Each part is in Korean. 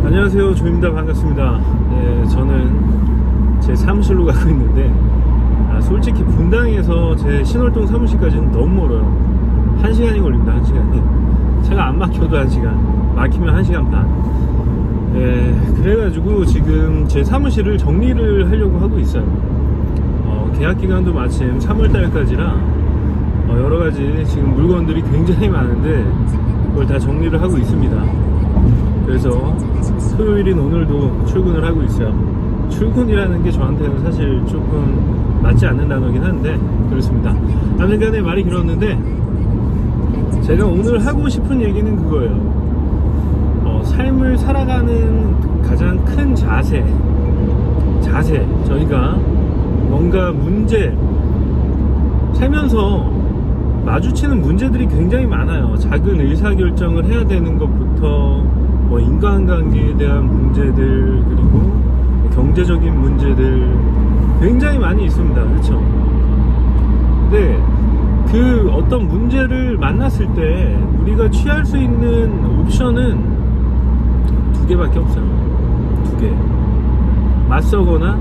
안녕하세요, 조입니다. 반갑습니다. 저는 제 사무실로 가고 있는데 솔직히 분당에서 제 신월동 사무실까지는 너무 멀어요. 1시간이 걸립니다. 1시간이. 차가 안 막혀도 1시간, 막히면 1시간 반. 그래가지고 지금 제 사무실을 정리를 하려고 하고 있어요. 계약기간도 마침 3월달까지라 여러가지 지금 물건들이 굉장히 많은데 그걸 다 정리를 하고 있습니다. 그래서 토요일인 오늘도 출근을 하고 있어요. 출근이라는 게 저한테는 사실 조금 맞지 않는 단어긴 한데 그렇습니다. 아무튼 간에 말이 길었는데 제가 오늘 하고 싶은 얘기는 그거예요. 삶을 살아가는 가장 큰 자세, 저희가 뭔가 문제, 살면서 마주치는 문제들이 굉장히 많아요. 작은 의사결정을 해야 되는 것부터 인간관계에 대한 문제들, 그리고 경제적인 문제들 굉장히 많이 있습니다. 그렇죠? 근데 그 어떤 문제를 만났을 때 우리가 취할 수 있는 옵션은 두 개밖에 없어요. 두 개. 맞서거나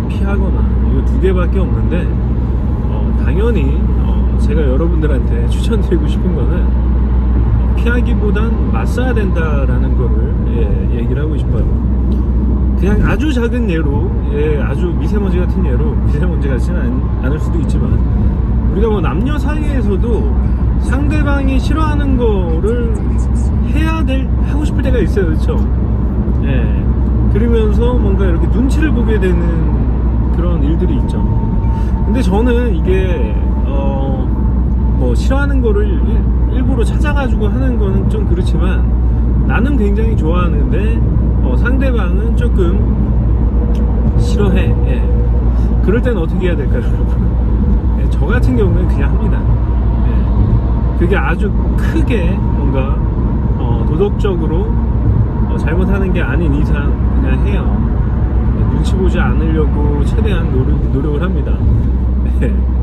피하거나, 이 두 개밖에 없는데 당연히 제가 여러분들한테 추천드리고 싶은 거는 피하기보단 맞서야 된다라는 거를 얘기를 하고 싶어요. 그냥 아주 작은 예로, 아주 미세먼지 같은 예로, 미세먼지 같지는 않을 수도 있지만 우리가 남녀 사이에서도 상대방이 싫어하는 거를 하고 싶을 때가 있어요. 그렇죠? 그러면서 뭔가 이렇게 눈치를 보게 되는 그런 일들이 있죠. 근데 저는 이게 싫어하는 거를 일부러 찾아가지고 하는 거는 좀 그렇지만 나는 굉장히 좋아하는데 상대방은 조금 싫어해. 그럴 때는 어떻게 해야 될까요, 여러분? 저 같은 경우는 그냥 합니다. 그게 아주 크게 뭔가 도덕적으로 잘못하는 게 아닌 이상 그냥 해요. 눈치 보지 않으려고 최대한 노력을 합니다.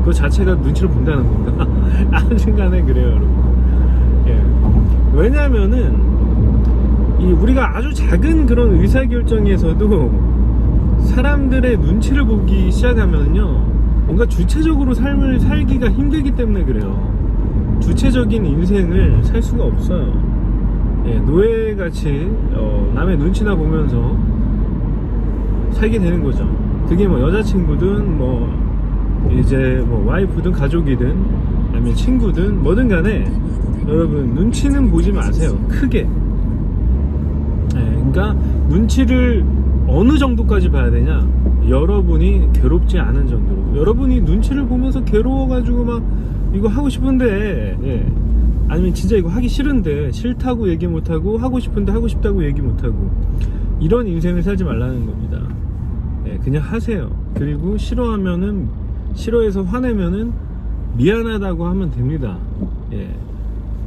그 자체가 눈치를 본다는 건가? 아무튼간에 그래요, 여러분. 왜냐하면은 우리가 아주 작은 그런 의사결정에서도 사람들의 눈치를 보기 시작하면요, 뭔가 주체적으로 삶을 살기가 힘들기 때문에 그래요. 주체적인 인생을 살 수가 없어요. 노예같이 남의 눈치나 보면서 살게 되는 거죠. 그게 여자친구든 이제 와이프든 가족이든 아니면 친구든 뭐든 간에 여러분 눈치는 보지 마세요. 크게. 그러니까 눈치를 어느 정도까지 봐야 되냐, 여러분이 괴롭지 않은 정도로. 여러분이 눈치를 보면서 괴로워가지고 막 이거 하고 싶은데 아니면 진짜 이거 하기 싫은데 싫다고 얘기 못하고 하고 싶은데 하고 싶다고 얘기 못하고 이런 인생을 살지 말라는 겁니다. 그냥 하세요. 그리고 싫어해서 화내면은 미안하다고 하면 됩니다.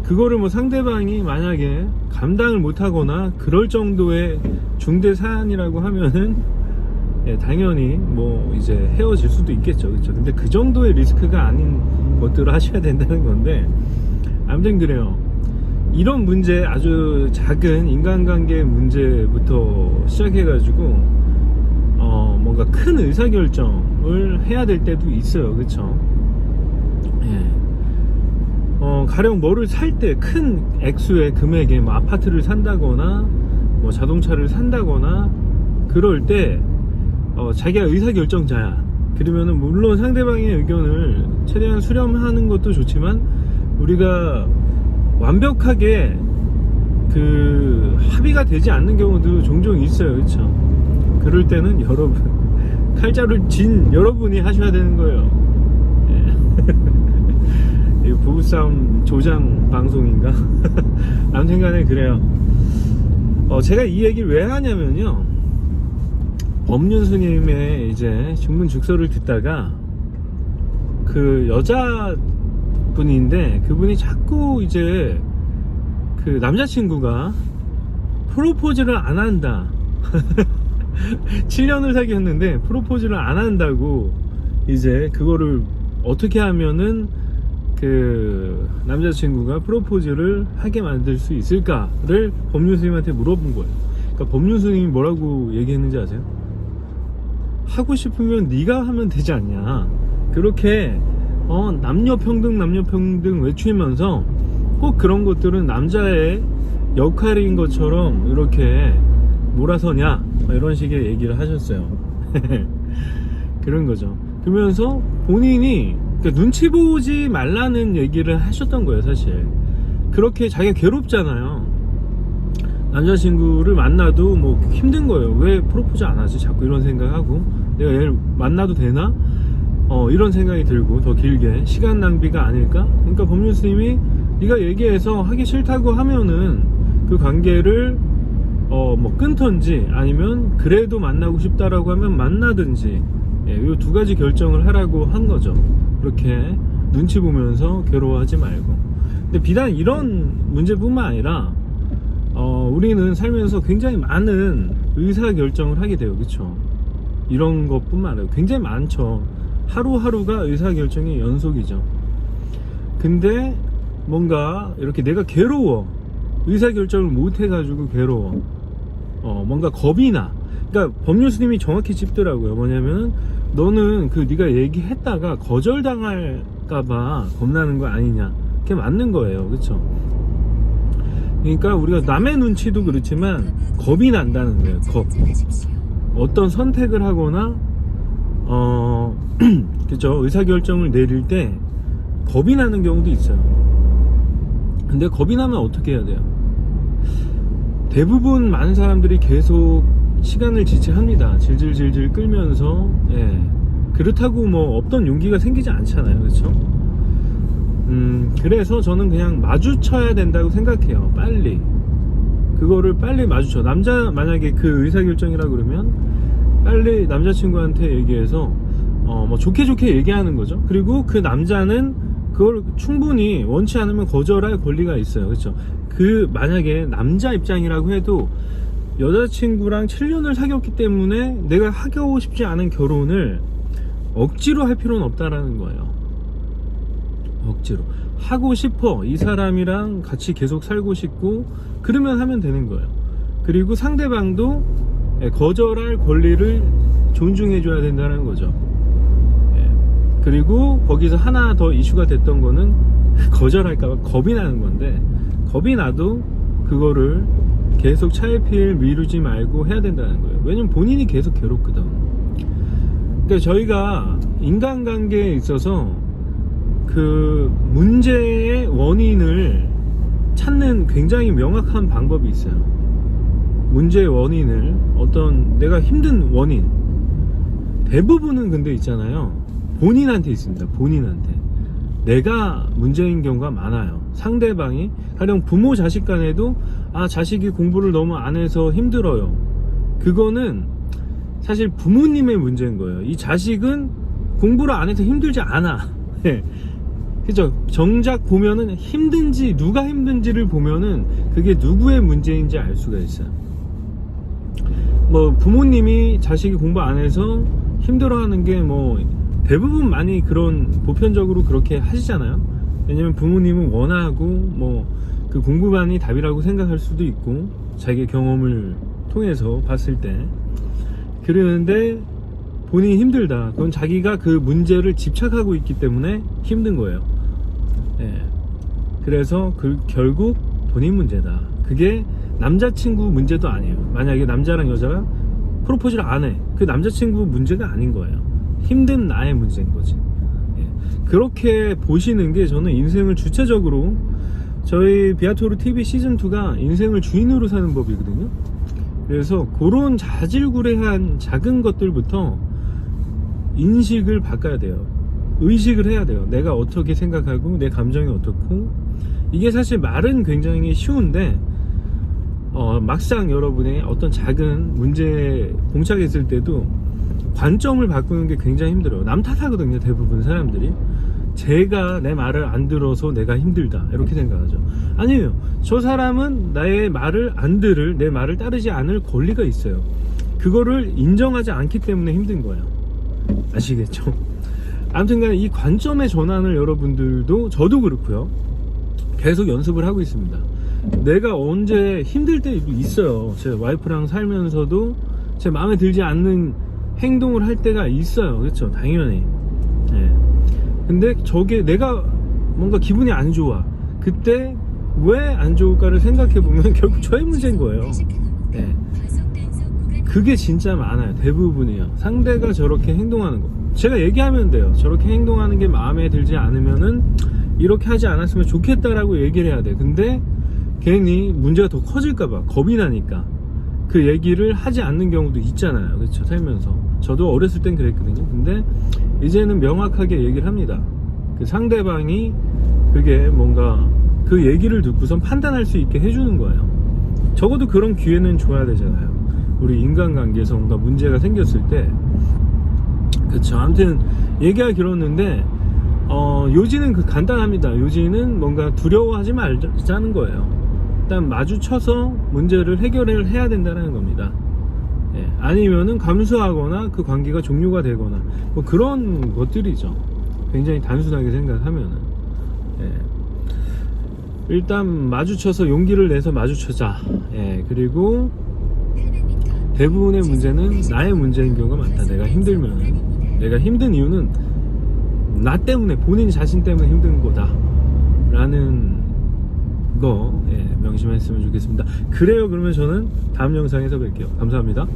그거를 상대방이 만약에 감당을 못하거나 그럴 정도의 중대 사안이라고 하면은 당연히 이제 헤어질 수도 있겠죠. 그렇죠? 근데 그 정도의 리스크가 아닌 것들을 하셔야 된다는 건데, 아무튼 그래요. 이런 문제, 아주 작은 인간관계 문제부터 시작해가지고 뭔가 큰 의사결정을 해야 될 때도 있어요. 그렇죠? 가령 뭐를 살 때 큰 액수의 금액에 아파트를 산다거나 자동차를 산다거나 그럴 때 자기가 의사결정자야. 그러면은 물론 상대방의 의견을 최대한 수렴하는 것도 좋지만 우리가 완벽하게 합의가 되지 않는 경우도 종종 있어요. 그렇죠? 그럴 때는 여러분, 칼자루를 진 여러분이 하셔야 되는 거예요. 부부싸움 조장 방송인가? 아무튼 간에 그래요. 제가 이 얘기를 왜 하냐면요, 법륜 스님의 이제 중문죽서를 듣다가 그 여자분인데 그분이 자꾸 이제 남자친구가 프로포즈를 안 한다. 7년을 사귀었는데 프로포즈를 안 한다고, 이제 그거를 어떻게 하면은 남자친구가 프로포즈를 하게 만들 수 있을까를 법륜 스님한테 물어본 거예요. 그러니까 법륜 스님이 뭐라고 얘기했는지 아세요? 하고 싶으면 네가 하면 되지 않냐. 그렇게 남녀평등 외치면서 꼭 그런 것들은 남자의 역할인 것처럼 이렇게 몰아서냐, 이런 식의 얘기를 하셨어요. 그런 거죠. 그러면서 본인이 그러니까 눈치 보지 말라는 얘기를 하셨던 거예요. 사실 그렇게 자기가 괴롭잖아요. 남자친구를 만나도 뭐 힘든 거예요. 왜 프로포즈 안 하지? 자꾸 이런 생각하고, 내가 얘를 만나도 되나? 이런 생각이 들고, 더 길게 시간 낭비가 아닐까? 그러니까 법륜 스님이 네가 얘기해서 하기 싫다고 하면은 그 관계를 뭐 끊던지, 아니면 그래도 만나고 싶다라고 하면 만나든지, 이 두 가지 결정을 하라고 한 거죠. 그렇게 눈치 보면서 괴로워하지 말고. 근데 비단 이런 문제뿐만 아니라 우리는 살면서 굉장히 많은 의사결정을 하게 돼요. 그쵸? 이런 것뿐만 아니라 굉장히 많죠. 하루하루가 의사결정의 연속이죠. 근데 뭔가 이렇게 내가 괴로워, 의사결정을 못 해가지고 괴로워, 뭔가 겁이 나. 그러니까 법륜 스님이 정확히 짚더라고요. 뭐냐면 너는 그 네가 얘기했다가 거절당할까봐 겁나는 거 아니냐. 그게 맞는 거예요. 그쵸? 그러니까 우리가 남의 눈치도 그렇지만 겁이 난다는 거예요. 겁. 어떤 선택을 하거나 그죠? 의사결정을 내릴 때 겁이 나는 경우도 있어요. 근데 겁이 나면 어떻게 해야 돼요? 대부분 많은 사람들이 계속 시간을 지체합니다. 질질질질 끌면서. 그렇다고 뭐 없던 용기가 생기지 않잖아요. 그렇죠? 그래서 저는 그냥 마주쳐야 된다고 생각해요. 빨리 그거를 빨리 마주쳐. 남자 만약에 그 의사결정이라 그러면 빨리 남자친구한테 얘기해서 뭐 좋게 얘기하는 거죠. 그리고 그 남자는 그걸 충분히 원치 않으면 거절할 권리가 있어요. 그렇죠? 그 만약에 남자 입장이라고 해도 여자친구랑 7년을 사귀었기 때문에 내가 하고 싶지 않은 결혼을 억지로 할 필요는 없다라는 거예요. 억지로 하고 싶어, 이 사람이랑 같이 계속 살고 싶고, 그러면 하면 되는 거예요. 그리고 상대방도 거절할 권리를 존중해 줘야 된다는 거죠. 그리고 거기서 하나 더 이슈가 됐던 거는 거절할까봐 겁이 나는 건데, 겁이 나도 그거를 계속 차일피일 미루지 말고 해야 된다는 거예요. 왜냐면 본인이 계속 괴롭거든. 그러니까 저희가 인간관계에 있어서 그 문제의 원인을 찾는 굉장히 명확한 방법이 있어요. 문제의 원인을, 어떤 내가 힘든 원인, 대부분은 근데 있잖아요, 본인한테 있습니다. 본인한테. 내가 문제인 경우가 많아요. 상대방이, 가령 부모 자식 간에도 자식이 공부를 너무 안 해서 힘들어요. 그거는 사실 부모님의 문제인 거예요. 이 자식은 공부를 안 해서 힘들지 않아. 그죠? 정작 보면은 힘든지, 누가 힘든지를 보면은 그게 누구의 문제인지 알 수가 있어요. 뭐 부모님이 자식이 공부 안 해서 힘들어하는 게 뭐 대부분 많이 그런, 보편적으로 그렇게 하시잖아요. 왜냐면 부모님은 원하고 뭐 그 공부만이 답이라고 생각할 수도 있고, 자기의 경험을 통해서 봤을 때. 그러는데 본인이 힘들다, 그건 자기가 그 문제를 집착하고 있기 때문에 힘든 거예요. 그래서 결국 본인 문제다. 그게 남자친구 문제도 아니에요. 만약에 남자랑 여자가 프로포즈를 안 해, 그 남자친구 문제가 아닌 거예요. 힘든 나의 문제인 거지. 그렇게 보시는 게, 저는 인생을 주체적으로, 저희 비아토르 TV 시즌2가 인생을 주인으로 사는 법이거든요. 그래서 그런 자질구레한 작은 것들부터 인식을 바꿔야 돼요. 의식을 해야 돼요. 내가 어떻게 생각하고 내 감정이 어떻고. 이게 사실 말은 굉장히 쉬운데 막상 여러분의 어떤 작은 문제에 봉착했을 때도 관점을 바꾸는 게 굉장히 힘들어요. 남 탓하거든요, 대부분 사람들이. 제가 내 말을 안 들어서 내가 힘들다, 이렇게 생각하죠. 아니에요. 저 사람은 나의 말을 안 들을, 내 말을 따르지 않을 권리가 있어요. 그거를 인정하지 않기 때문에 힘든 거예요. 아시겠죠? 아무튼간에 이 관점의 전환을 여러분들도, 저도 그렇고요, 계속 연습을 하고 있습니다. 내가 언제 힘들 때도 있어요. 제 와이프랑 살면서도 제 마음에 들지 않는 행동을 할 때가 있어요. 그렇죠? 당연히. 예. 근데 저게 내가 뭔가 기분이 안 좋아. 그때 왜 안 좋을까를 생각해 보면 결국 저의 문제인 거예요. 예. 그게 진짜 많아요. 대부분이요. 상대가 저렇게 행동하는 거. 제가 얘기하면 돼요. 저렇게 행동하는 게 마음에 들지 않으면은 이렇게 하지 않았으면 좋겠다라고 얘기를 해야 돼. 근데 괜히 문제가 더 커질까봐 겁이 나니까 그 얘기를 하지 않는 경우도 있잖아요. 그렇죠? 살면서. 저도 어렸을 땐 그랬거든요. 근데 이제는 명확하게 얘기를 합니다. 그 상대방이 그게 뭔가 그 얘기를 듣고선 판단할 수 있게 해주는 거예요. 적어도 그런 기회는 줘야 되잖아요. 우리 인간관계에서 뭔가 문제가 생겼을 때. 그쵸. 아무튼 얘기가 길었는데 요지는 간단합니다. 요지는 뭔가 두려워하지 말자는 거예요. 일단 마주쳐서 문제를 해결을 해야 된다는 겁니다. 예, 아니면은 감수하거나 그 관계가 종료가 되거나 뭐 그런 것들이죠. 굉장히 단순하게 생각하면은. 예. 일단 마주쳐서 용기를 내서 마주쳐자. 예, 그리고 대부분의 문제는 나의 문제인 경우가 많다. 내가 힘들면은. 내가 힘든 이유는 나 때문에, 본인 자신 때문에 힘든 거다 라는 거, 예, 명심했으면 좋겠습니다. 그래요. 그러면 저는 다음 영상에서 뵐게요. 감사합니다.